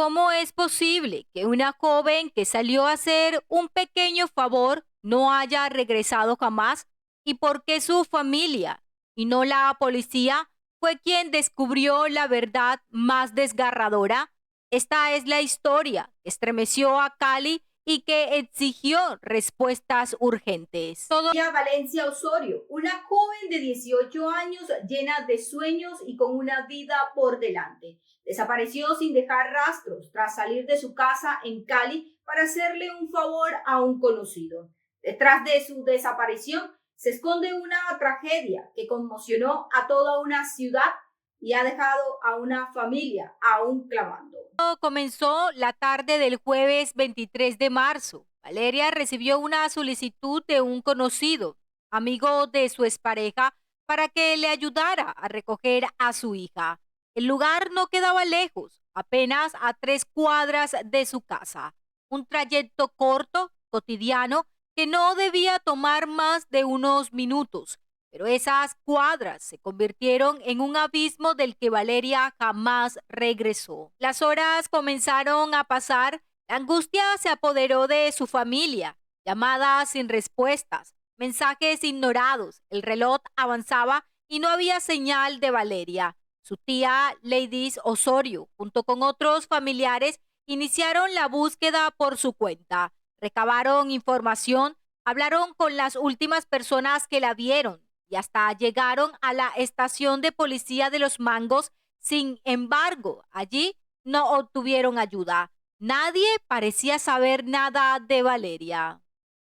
¿Cómo es posible que una joven que salió a hacer un pequeño favor no haya regresado jamás? ¿Y por qué su familia y no la policía fue quien descubrió la verdad más desgarradora? Esta es la historia que estremeció a Cali y que exigió respuestas urgentes. Todo Valencia Osorio, una joven de 18 años llena de sueños y con una vida por delante. Desapareció sin dejar rastros tras salir de su casa en Cali para hacerle un favor a un conocido. Detrás de su desaparición se esconde una tragedia que conmocionó a toda una ciudad y ha dejado a una familia aún clamando. comenzó la tarde del jueves 23 de marzo. Valeria recibió una solicitud de un conocido, amigo de su expareja, para que le ayudara a recoger a su hija. El lugar no quedaba lejos, apenas a 3 cuadras de su casa. Un trayecto corto, cotidiano, que no debía tomar más de unos minutos. Pero esas cuadras se convirtieron en un abismo del que Valeria jamás regresó. Las horas comenzaron a pasar, la angustia se apoderó de su familia, llamadas sin respuestas, mensajes ignorados, el reloj avanzaba y no había señal de Valeria. Su tía Ladies Osorio, junto con otros familiares, iniciaron la búsqueda por su cuenta. Recabaron información, hablaron con las últimas personas que la vieron y hasta llegaron a la estación de policía de Los Mangos. Sin embargo, allí no obtuvieron ayuda. Nadie parecía saber nada de Valeria.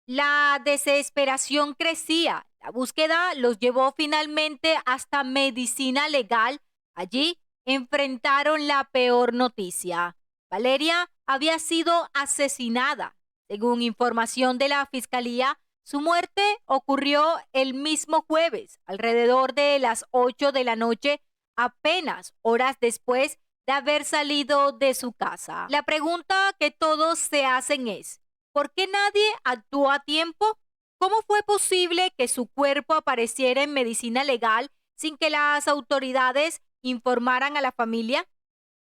La desesperación crecía. La búsqueda los llevó finalmente hasta Medicina Legal. Allí enfrentaron la peor noticia. Valeria había sido asesinada. Según información de la fiscalía, su muerte ocurrió el mismo jueves, alrededor de las 8 de la noche, apenas horas después de haber salido de su casa. La pregunta que todos se hacen es, ¿por qué nadie actuó a tiempo? ¿Cómo fue posible que su cuerpo apareciera en medicina legal sin que las autoridades informaran a la familia?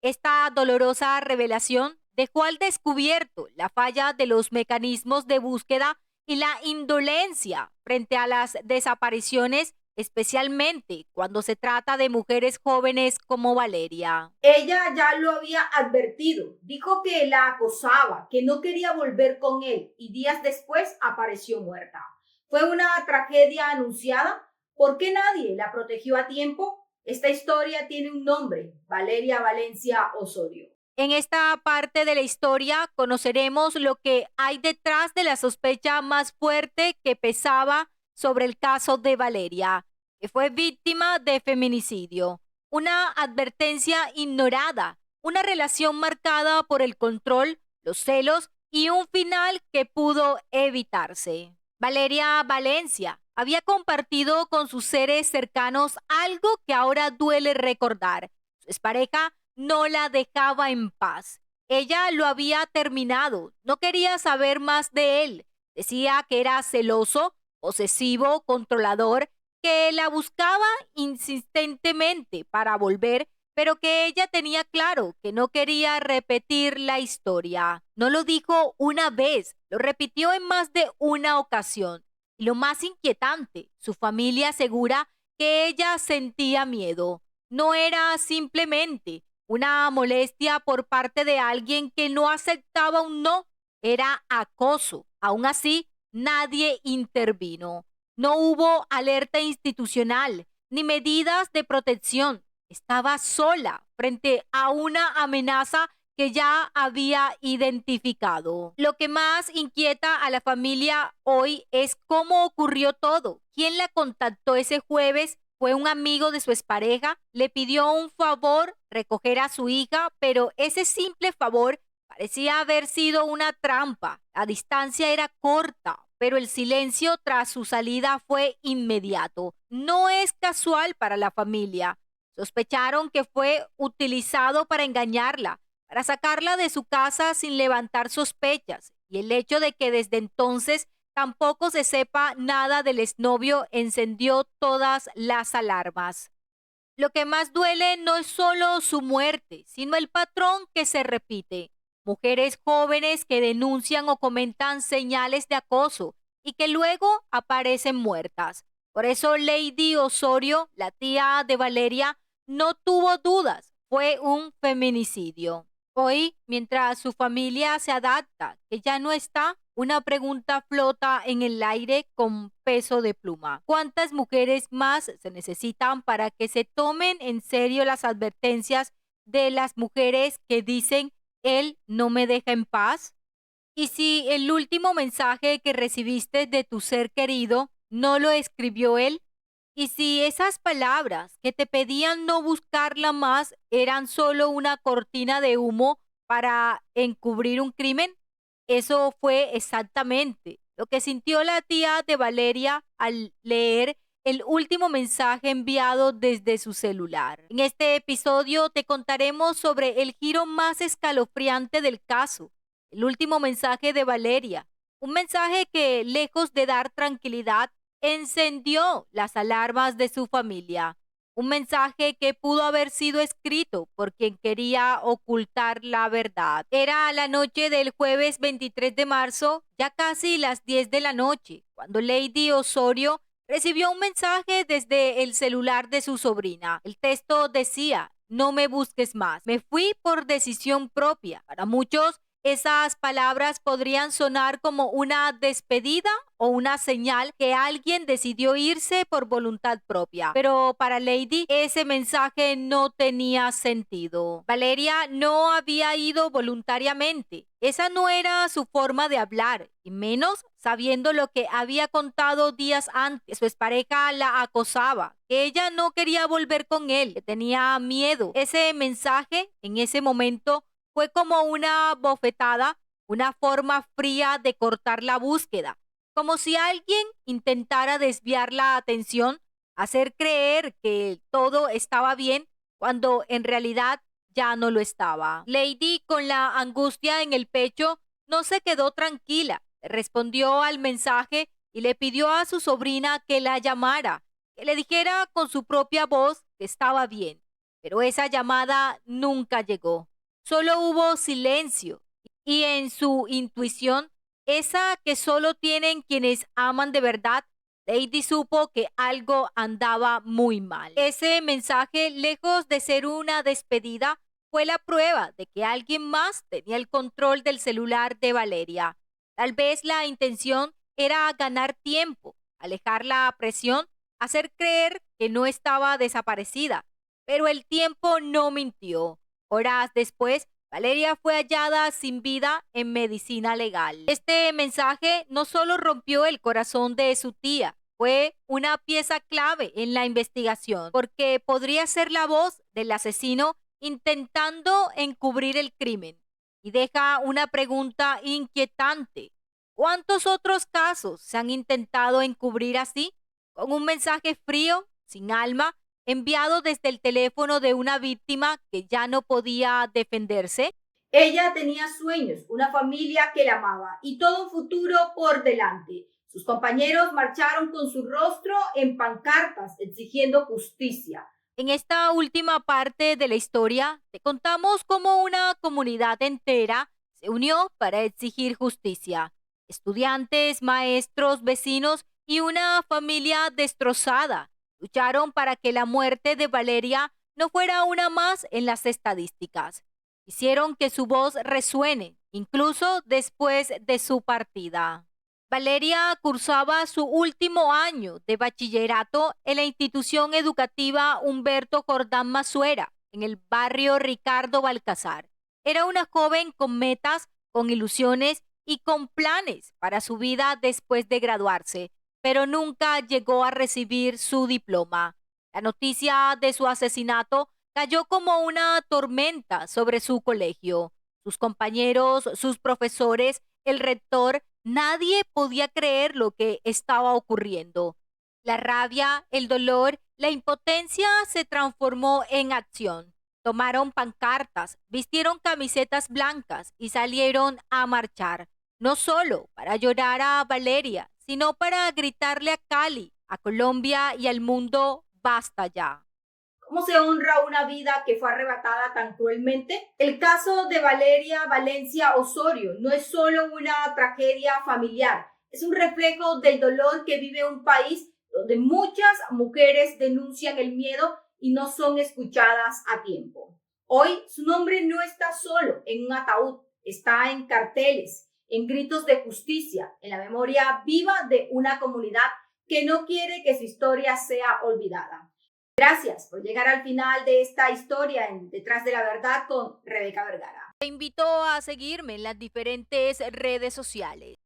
Esta dolorosa revelación dejó al descubierto la falla de los mecanismos de búsqueda y la indolencia frente a las desapariciones, especialmente cuando se trata de mujeres jóvenes como Valeria. Ella ya lo había advertido, dijo que la acosaba, que no quería volver con él y días después apareció muerta. ¿Fue una tragedia anunciada? ¿Por qué nadie la protegió a tiempo? Esta historia tiene un nombre, Valeria Valencia Osorio. En esta parte de la historia conoceremos lo que hay detrás de la sospecha más fuerte que pesaba sobre el caso de Valeria, que fue víctima de feminicidio, una advertencia ignorada, una relación marcada por el control, los celos y un final que pudo evitarse. Valeria Valencia había compartido con sus seres cercanos algo que ahora duele recordar. Su expareja no la dejaba en paz. Ella lo había terminado, no quería saber más de él. Decía que era celoso, posesivo, controlador, que la buscaba insistentemente para volver, pero que ella tenía claro que no quería repetir la historia. No lo dijo una vez, lo repitió en más de una ocasión. Y lo más inquietante, su familia asegura que ella sentía miedo. No era simplemente una molestia por parte de alguien que no aceptaba un no, era acoso. Aún así, nadie intervino. No hubo alerta institucional ni medidas de protección. Estaba sola frente a una amenaza que ya había identificado. Lo que más inquieta a la familia hoy es cómo ocurrió todo. ¿Quién la contactó ese jueves? Fue un amigo de su expareja, le pidió un favor, recoger a su hija, pero ese simple favor parecía haber sido una trampa. La distancia era corta, pero el silencio tras su salida fue inmediato. No es casual para la familia. Sospecharon que fue utilizado para engañarla, para sacarla de su casa sin levantar sospechas, y el hecho de que desde entonces tampoco se sepa nada del exnovio encendió todas las alarmas. Lo que más duele no es solo su muerte, sino el patrón que se repite. Mujeres jóvenes que denuncian o comentan señales de acoso y que luego aparecen muertas. Por eso Lady Osorio, la tía de Valeria, no tuvo dudas. Fue un feminicidio. Hoy, mientras su familia se adapta, que ya no está, una pregunta flota en el aire con peso de pluma. ¿Cuántas mujeres más se necesitan para que se tomen en serio las advertencias de las mujeres que dicen él no me deja en paz? Y si el último mensaje que recibiste de tu ser querido no lo escribió él, y si esas palabras que te pedían no buscarla más eran solo una cortina de humo para encubrir un crimen, eso fue exactamente lo que sintió la tía de Valeria al leer el último mensaje enviado desde su celular. En este episodio te contaremos sobre el giro más escalofriante del caso, el último mensaje de Valeria, un mensaje que, lejos de dar tranquilidad, encendió las alarmas de su familia. Un mensaje que pudo haber sido escrito por quien quería ocultar la verdad. Era la noche del jueves 23 de marzo, ya casi las 10 de la noche, cuando Lady Osorio recibió un mensaje desde el celular de su sobrina. El texto decía: no me busques más. Me fui por decisión propia. Para muchos, esas palabras podrían sonar como una despedida o una señal que alguien decidió irse por voluntad propia. Pero para Lady, ese mensaje no tenía sentido. Valeria no había ido voluntariamente. Esa no era su forma de hablar, y menos sabiendo lo que había contado días antes, que su expareja la acosaba, que ella no quería volver con él, que tenía miedo. Ese mensaje, en ese momento, fue como una bofetada, una forma fría de cortar la búsqueda, como si alguien intentara desviar la atención, hacer creer que todo estaba bien cuando en realidad ya no lo estaba. Lady, con la angustia en el pecho, no se quedó tranquila. Respondió al mensaje y le pidió a su sobrina que la llamara, que le dijera con su propia voz que estaba bien. Pero esa llamada nunca llegó. Solo hubo silencio y en su intuición, esa que solo tienen quienes aman de verdad, Lady supo que algo andaba muy mal. Ese mensaje, lejos de ser una despedida, fue la prueba de que alguien más tenía el control del celular de Valeria. Tal vez la intención era ganar tiempo, alejar la presión, hacer creer que no estaba desaparecida. Pero el tiempo no mintió. Horas después, Valeria fue hallada sin vida en medicina legal. Este mensaje no solo rompió el corazón de su tía, fue una pieza clave en la investigación, porque podría ser la voz del asesino intentando encubrir el crimen. Y deja una pregunta inquietante. ¿Cuántos otros casos se han intentado encubrir así? Con un mensaje frío, sin alma, enviado desde el teléfono de una víctima que ya no podía defenderse. Ella tenía sueños, una familia que la amaba y todo un futuro por delante. Sus compañeros marcharon con su rostro en pancartas exigiendo justicia. En esta última parte de la historia, te contamos cómo una comunidad entera se unió para exigir justicia. Estudiantes, maestros, vecinos y una familia destrozada lucharon para que la muerte de Valeria no fuera una más en las estadísticas. Hicieron que su voz resuene, incluso después de su partida. Valeria cursaba su último año de bachillerato en la institución educativa Humberto Jordán Masuera, en el barrio Ricardo Balcazar. Era una joven con metas, con ilusiones y con planes para su vida después de graduarse, pero nunca llegó a recibir su diploma. La noticia de su asesinato cayó como una tormenta sobre su colegio. Sus compañeros, sus profesores, el rector, nadie podía creer lo que estaba ocurriendo. La rabia, el dolor, la impotencia se transformó en acción. Tomaron pancartas, vistieron camisetas blancas y salieron a marchar, no solo para llorar a Valeria, sino para gritarle a Cali, a Colombia y al mundo: basta ya. ¿Cómo se honra una vida que fue arrebatada tan cruelmente? El caso de Valeria Valencia Osorio no es solo una tragedia familiar, es un reflejo del dolor que vive un país donde muchas mujeres denuncian el miedo y no son escuchadas a tiempo. Hoy su nombre no está solo en un ataúd, está en carteles, en gritos de justicia, en la memoria viva de una comunidad que no quiere que su historia sea olvidada. Gracias por llegar al final de esta historia en Detrás de la Verdad con Rebeca Vergara. Te invito a seguirme en las diferentes redes sociales.